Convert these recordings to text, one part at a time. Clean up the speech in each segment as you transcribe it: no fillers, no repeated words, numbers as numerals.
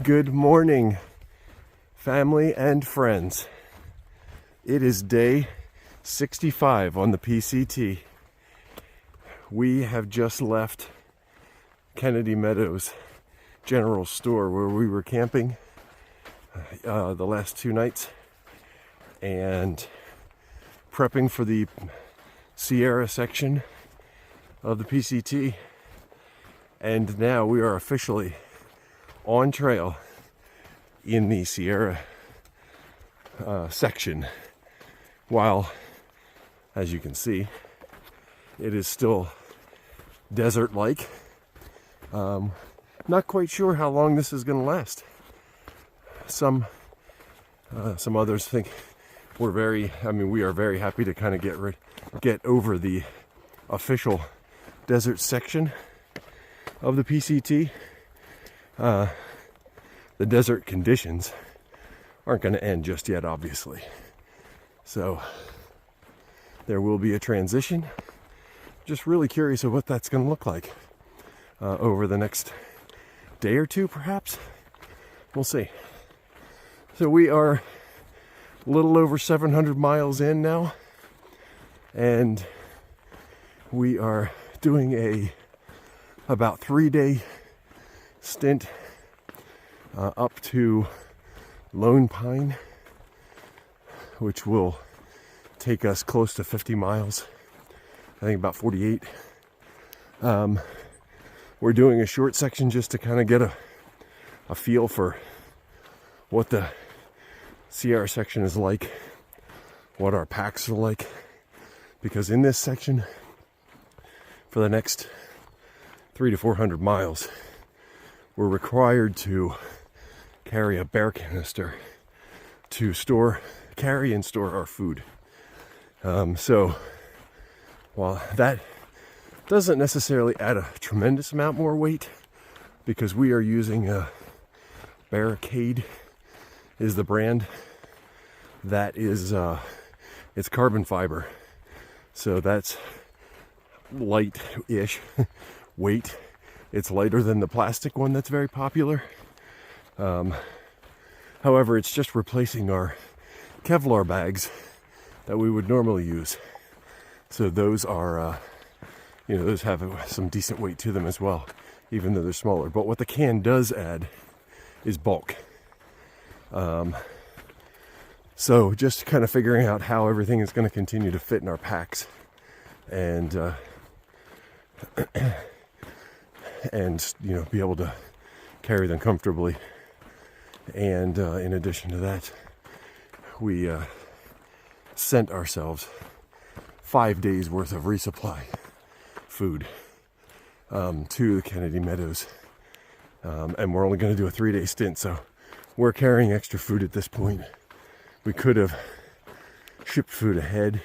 Good morning, family and friends. It is day 65 on the PCT. We have just left Kennedy Meadows General Store where we were camping the last 2 nights and prepping for the Sierra section of the PCT. And now we are officially on trail in the Sierra section, while, as you can see, it is still desert-like. Not quite sure how long this is going to last. Some others think we are very happy to kind of get over the official desert section of the PCT. The desert conditions aren't going to end just yet, obviously. So there will be a transition. Just really curious of what that's going to look like over the next day or two, perhaps. We'll see. So we are a little over 700 miles in now, and we are doing about 3-day stint up to Lone Pine, which will take us close to 50 miles. I think about 48. We're doing a short section just to kind of get a feel for what the Sierra section is like, what our packs are like, because in this section, for the next 300 to 400 miles, we're required to carry a bear canister to carry and store our food. So while that doesn't necessarily add a tremendous amount more weight, because we are using a Barricade is the brand. That is it's carbon fiber, so that's light-ish weight. It's lighter than the plastic one that's very popular. However, it's just replacing our Kevlar bags that we would normally use. So those are, those have some decent weight to them as well, even though they're smaller. But what the can does add is bulk. So just kind of figuring out how everything is going to continue to fit in our packs, and be able to carry them comfortably. And in addition to that, we sent ourselves 5 days worth of resupply food to the Kennedy Meadows, and we're only going to do a 3-day stint, so we're carrying extra food at this point. We could have shipped food ahead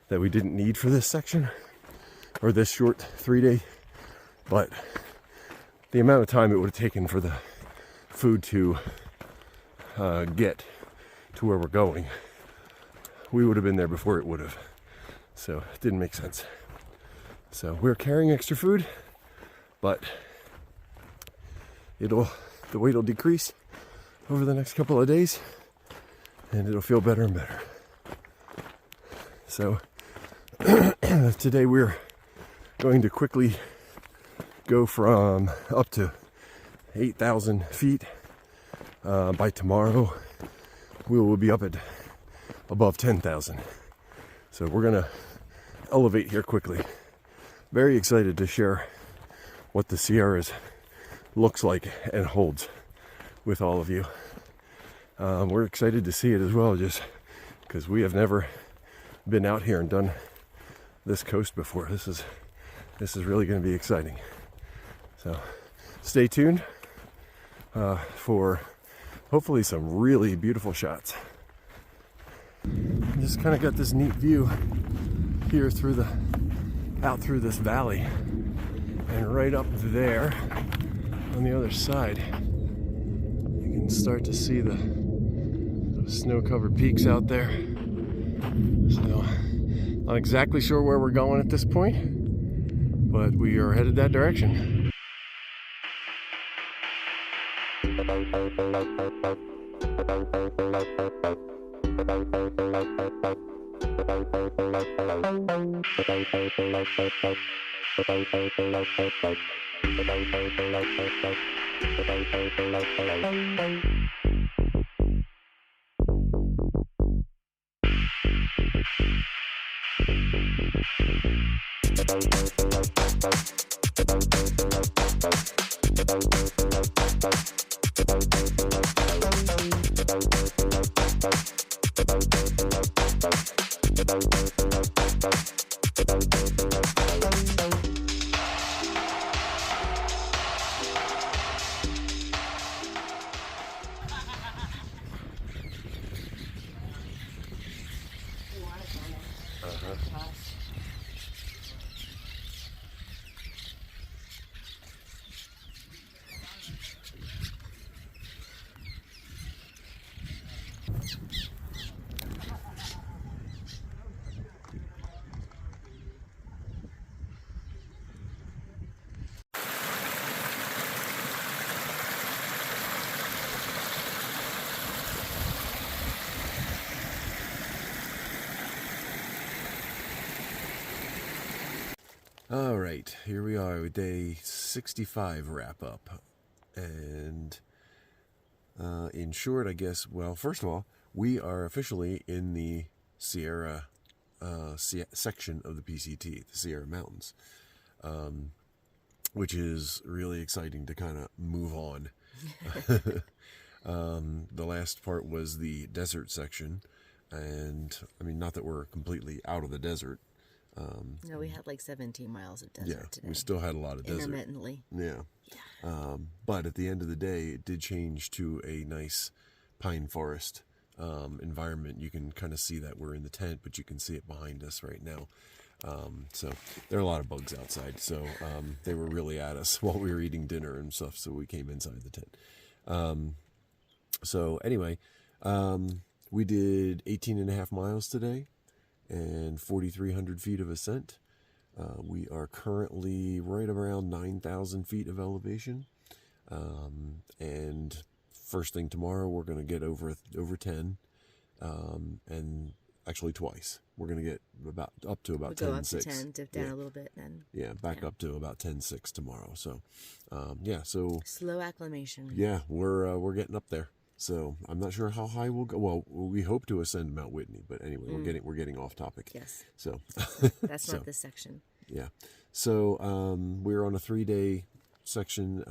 that we didn't need for this section or this short 3-day, but the amount of time it would have taken for the food to get to where we're going, we would have been there before it would have. So it didn't make sense. So we're carrying extra food, but the weight will decrease over the next couple of days, and it'll feel better and better. So today we're going to quickly go from up to 8,000 feet. By tomorrow, we will be up at above 10,000. So we're going to elevate here quickly. Very excited to share what the Sierras looks like and holds with all of you. We're excited to see it as well, just because we have never been out here and done this coast before. This is really going to be exciting. So stay tuned for hopefully some really beautiful shots. Just kind of got this neat view here out through this valley, and right up there on the other side you can start to see the snow-covered peaks out there. So not exactly sure where we're going at this point, but we are headed that direction. All right, here we are with day 65 wrap up. And in short, I guess, well, first of all, we are officially in the Sierra section of the PCT, the Sierra Mountains, which is really exciting to kind of move on. The last part was the desert section, and I mean, not that we're completely out of the desert. No, we had like 17 miles of desert today. We still had a lot of desert. Intermittently. Yeah. But at the end of the day, it did change to a nice pine forest environment. You can kind of see that we're in the tent, but you can see it behind us right now. So there are a lot of bugs outside. So they were really at us while we were eating dinner and stuff. So we came inside the tent. So anyway, we did 18.5 miles today and 4,300 feet of ascent. We are currently right around 9,000 feet of elevation. And first thing tomorrow, we're going to get over 10. And actually twice. We're going to get up to about 10.6. Go up to 10, dip down a little bit, then. Yeah, back up to about 10.6 tomorrow. So, so slow acclimation. Yeah, we're getting up there. So I'm not sure how high we'll go. Well, we hope to ascend Mount Whitney, but anyway, we're getting off topic. Yes. So that's not this section. Yeah. So we're on a 3-day section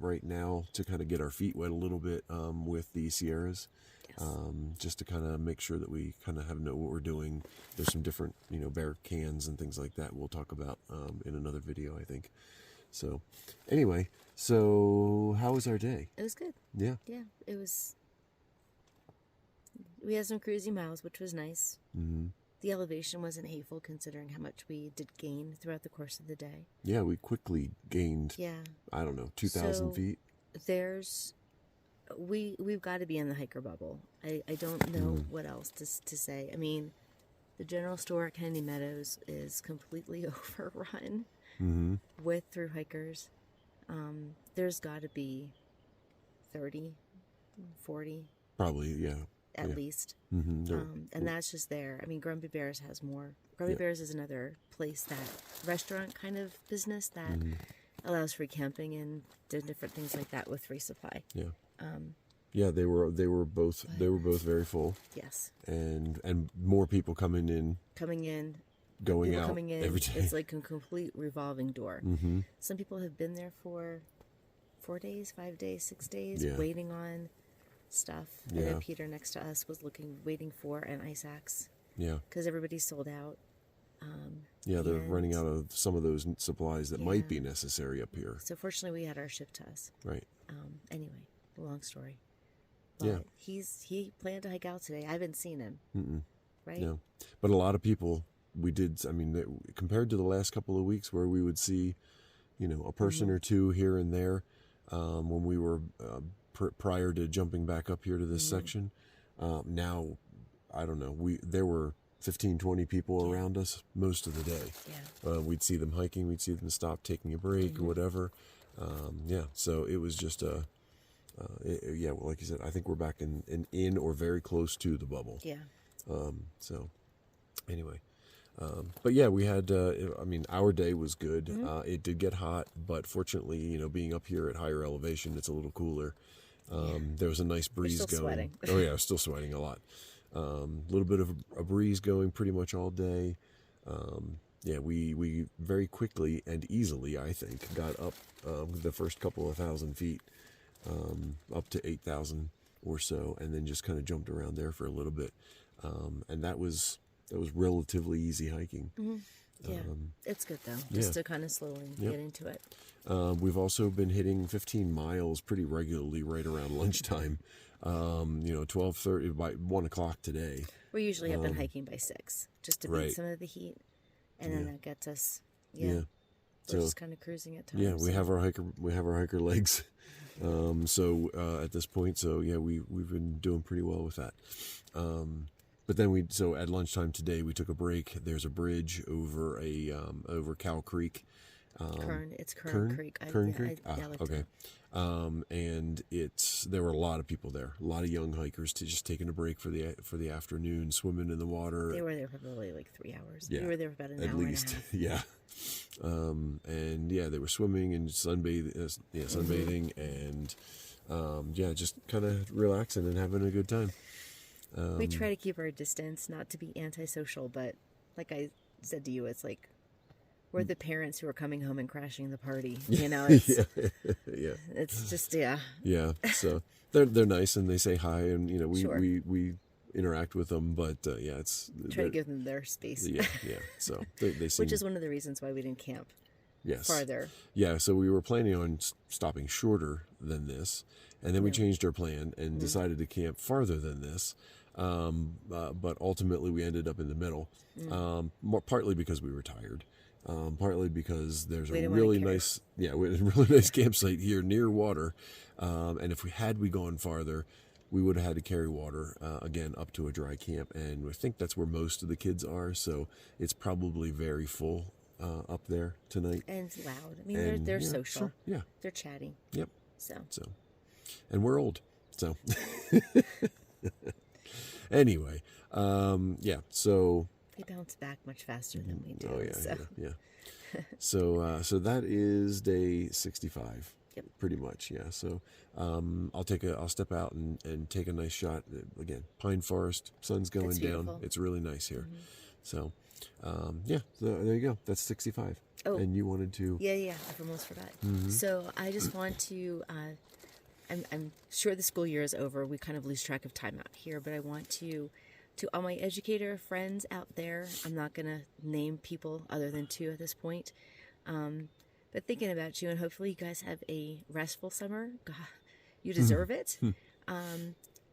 right now to kind of get our feet wet a little bit with the Sierras. Yes. Just to kind of make sure that we kind of know what we're doing. There's some different, bear cans and things like that we'll talk about in another video, I think. So anyway, so how was our day? It was good. Yeah. Yeah, it was. We had some cruisy miles, which was nice. Mm-hmm. The elevation wasn't hateful considering how much we did gain throughout the course of the day. Yeah, we quickly gained, I don't know, 2,000 feet. We've got to be in the hiker bubble. I don't know what else to say. I mean, the general store at Kennedy Meadows is completely overrun with through hikers. There's got to be 30, 40. Probably, yeah. At least. And that's just there. I mean, Grumpy Bears has more. Grumpy Bears is another place, that restaurant kind of business that allows free camping and different things like that with free supply. Yeah. They were both very full. Yes. And more people coming in, going out coming in. Every day. It's like a complete revolving door. Some people have been there for 4 days, 5 days, 6 days, waiting on stuff. And then Peter next to us was waiting for an ice axe. Yeah. Because everybody's sold out. They're running out of some of those supplies that might be necessary up here. So fortunately, we had our shipped to us. Right. Anyway, long story. But he planned to hike out today. I haven't seen him. Right. No, but a lot of people. We did. I mean, compared to the last couple of weeks where we would see, a person or two here and there, when we were prior to jumping back up here to this section. Now, I don't know. There were 15, 20 people around us most of the day. Yeah. We'd see them hiking. We'd see them stop, taking a break or whatever. So it was just yeah, well, like you said, I think we're back in or very close to the bubble. Yeah. So anyway, but yeah, we had, I mean, our day was good. It did get hot, but fortunately, you know, being up here at higher elevation, it's a little cooler. There was a nice breeze still going. sweating. Oh yeah, I was still sweating a lot. A little bit of a breeze going pretty much all day. Yeah, we very quickly and easily, I think, got up the first couple of 1,000 feet, up to 8,000 or so, and then just kind of jumped around there for a little bit. And that was relatively easy hiking. Yeah, it's good though, just to kind of slowly get into it. We've also been hitting 15 miles pretty regularly right around lunchtime. 12:30 by 1 o'clock today. We're usually up and hiking by 6, just to beat some of the heat, and then that gets us. Yeah. We're just kind of cruising at times. Yeah, we have our hiker legs. At this point, we've been doing pretty well with that. But then at lunchtime today, we took a break. There's a bridge over over Cow Creek. It's Kern Creek. Kern Creek? Okay. And there were a lot of people there, a lot of young hikers just taking a break for the afternoon, swimming in the water. They were there for probably like 3 hours. Yeah, we were there for about an at hour least. and a half. Yeah. They were swimming and sunbathing and just kind of relaxing and having a good time. We try to keep our distance, not to be antisocial, but like I said to you, it's like we're the parents who are coming home and crashing the party. You know, it's, it's just Yeah, so they're nice and they say hi and we interact with them, but it's try to give them their space. Yeah. So they seem, which is one of the reasons why we didn't camp. Yes. Farther. Yeah, so we were planning on stopping shorter than this, and then we changed our plan and decided to camp farther than this. But ultimately we ended up in the middle, partly because we were tired, partly because there's a really nice campsite here near water, and if we gone farther, we would have had to carry water again up to a dry camp, and I think that's where most of the kids are, so it's probably very full up there tonight. And it's loud. I mean, they're social. Sure. Yeah. They're chatty. Yep. So. And we're old. So. Anyway, so. They bounce back much faster than we do. Oh, yeah. So that is day 65. Yep. Pretty much, yeah. So I'll step out and take a nice shot. Again, pine forest, sun's going down. It's really nice here. So, so there you go. That's 65. Oh. And you wanted to... Yeah, I almost forgot. So I just want to... I'm sure the school year is over. We kind of lose track of time out here, but I want to all my educator friends out there, I'm not going to name people other than 2 at this point, but thinking about you, and hopefully you guys have a restful summer. God, you deserve it.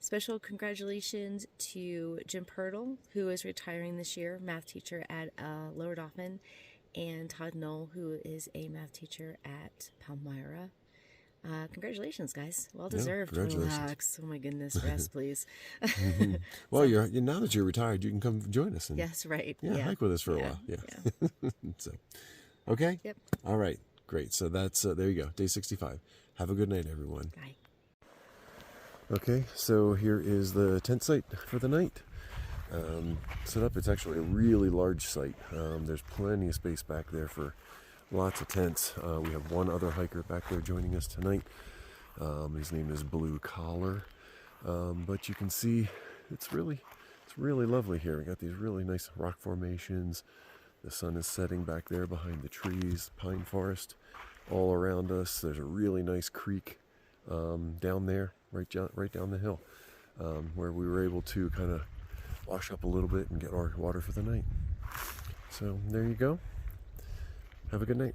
Special congratulations to Jim Pirtle, who is retiring this year, math teacher at Lower Dauphin, and Todd Knoll, who is a math teacher at Palmyra. Congratulations, guys. Well deserved. Relax. Oh my goodness, rest, please. Well, you're now that you're retired, you can come join us. And, yes, right. Hike with us for a while. Yeah. So, okay. Yep. All right. Great. So that's there you go. Day 65. Have a good night, everyone. Bye. Okay. So here is the tent site for the night. Set up. It's actually a really large site. There's plenty of space back there for lots of tents. We have one other hiker back there joining us tonight. His name is Blue Collar. But you can see it's really lovely here. We got these really nice rock formations. The sun is setting back there behind the trees, pine forest all around us. There's a really nice creek down there, right down the hill, where we were able to kind of wash up a little bit and get our water for the night. So there you go. Have a good night.